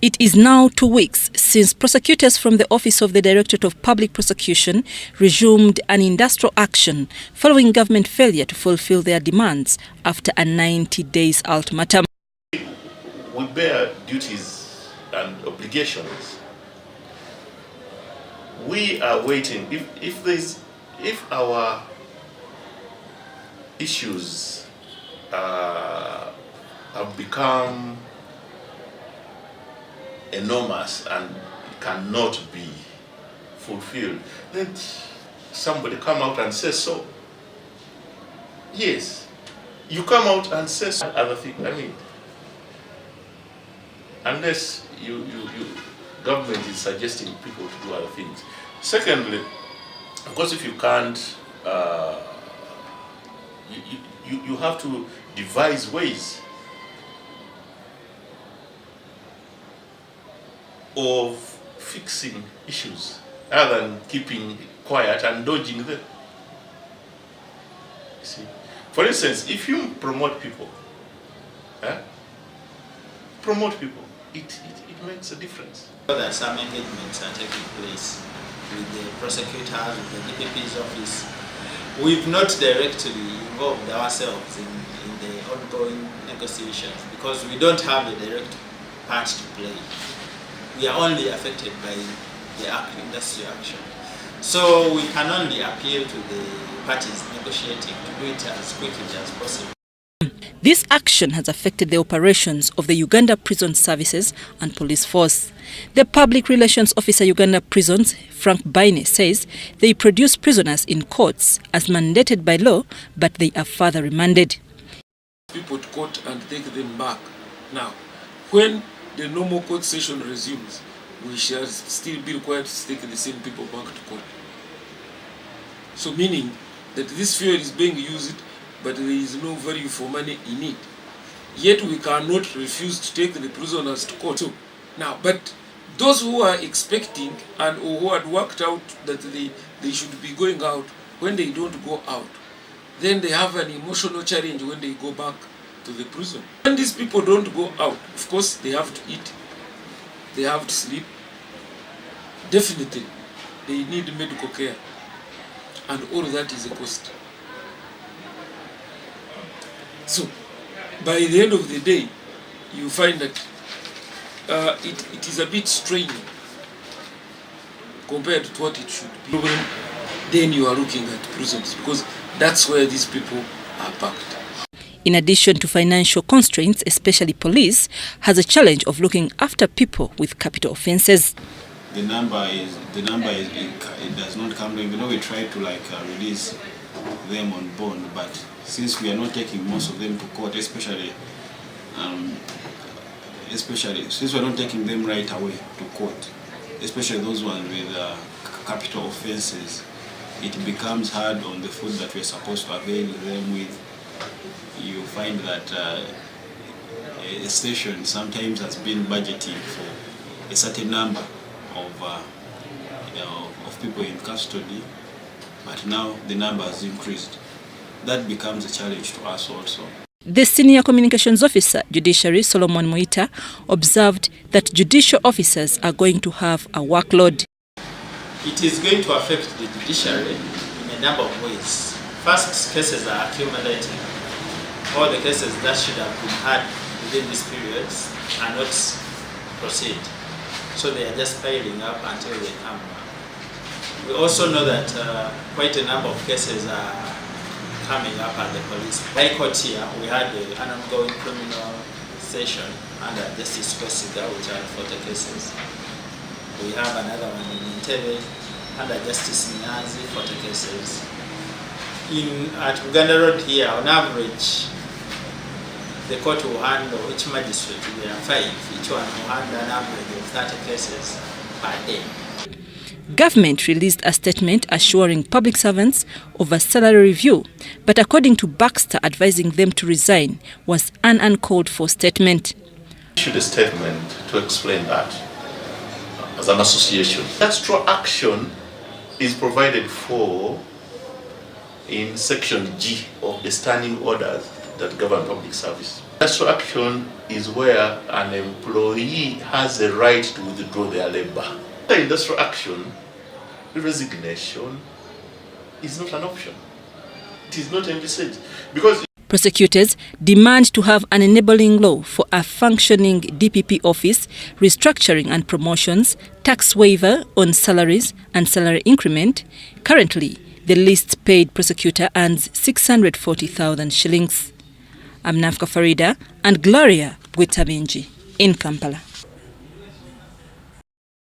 It is now 2 weeks since prosecutors from the Office of the Directorate of Public Prosecution resumed an industrial action following government failure to fulfill their demands after a 90 days ultimatum. We bear duties and obligations. We are waiting. If our issues have become enormous and cannot be fulfilled, let somebody come out and say so. Yes, you come out and say so. Other thing, I mean, unless government is suggesting people to do other things. Secondly, of course, if you can't, you have to devise ways of fixing issues rather than keeping quiet and dodging them. You see, for instance, if you promote people, it makes a difference. That some engagements are taking place with the prosecutors, with the DPP's office. We've not directly involved ourselves in the ongoing negotiations because we don't have a direct part to play. We are only affected by the industrial action. So we can only appeal to the parties negotiating to do it as quickly as possible. This action has affected the operations of the Uganda Prison Services and Police Force. The Public Relations Officer Uganda Prisons, Frank Baine, says they produce prisoners in courts as mandated by law, but they are further remanded. People to court and take them back. Now, when the normal court session resumes, we shall still be required to take the same people back to court. So meaning that this fuel is being used, but there is no value for money in it. Yet we cannot refuse to take the prisoners to court. So, now, but those who are expecting and who had worked out that they should be going out, when they don't go out, then they have an emotional challenge when they go back to the prison. When these people don't go out, of course they have to eat, they have to sleep. Definitely, they need medical care, and all that is a cost. So, by the end of the day, you find that it is a bit straining compared to what it should be. Then you are looking at prisons because that's where these people are packed. In addition to financial constraints, especially police has a challenge of looking after people with capital offences. The number is it does not come. Even though we try to release them on bond, but since we are not taking most of them to court, especially since we are not taking them right away to court, especially those ones with capital offences, it becomes hard on the food that we are supposed to avail them with. You find that a station sometimes has been budgeting for a certain number of people in custody, but now the number has increased. That becomes a challenge to us also. The Senior Communications Officer, Judiciary, Solomon Muita, observed that judicial officers are going to have a workload. It is going to affect the judiciary in a number of ways. First, cases are accumulating. All the cases that should have been had within these periods are not proceed. So they are just piling up until they come back. We also know that quite a number of cases are coming up at the police. High Court here, we had an ongoing criminal session under Justice Kwesiga, which had 40 cases. We have another one in Entebbe under Justice Nyazi, 40 cases. At Uganda Road here, on average, the court will handle, each magistrate, there are 5, each one will handle an average of 30 cases per day. Government released a statement assuring public servants of a salary review, but according to Baxter advising them to resign was an uncalled for statement. Issued a statement to explain that as an association. Extra action is provided for in Section G of the standing orders that govern public service. Industrial action is where an employee has the right to withdraw their labor. The industrial action, resignation is not an option. It is not envisaged because prosecutors demand to have an enabling law for a functioning DPP office, restructuring and promotions, tax waiver on salaries and salary increment. Currently, the least paid prosecutor earns 640,000 shillings. I'm Nafka Farida and Gloria Gwitaminji in Kampala.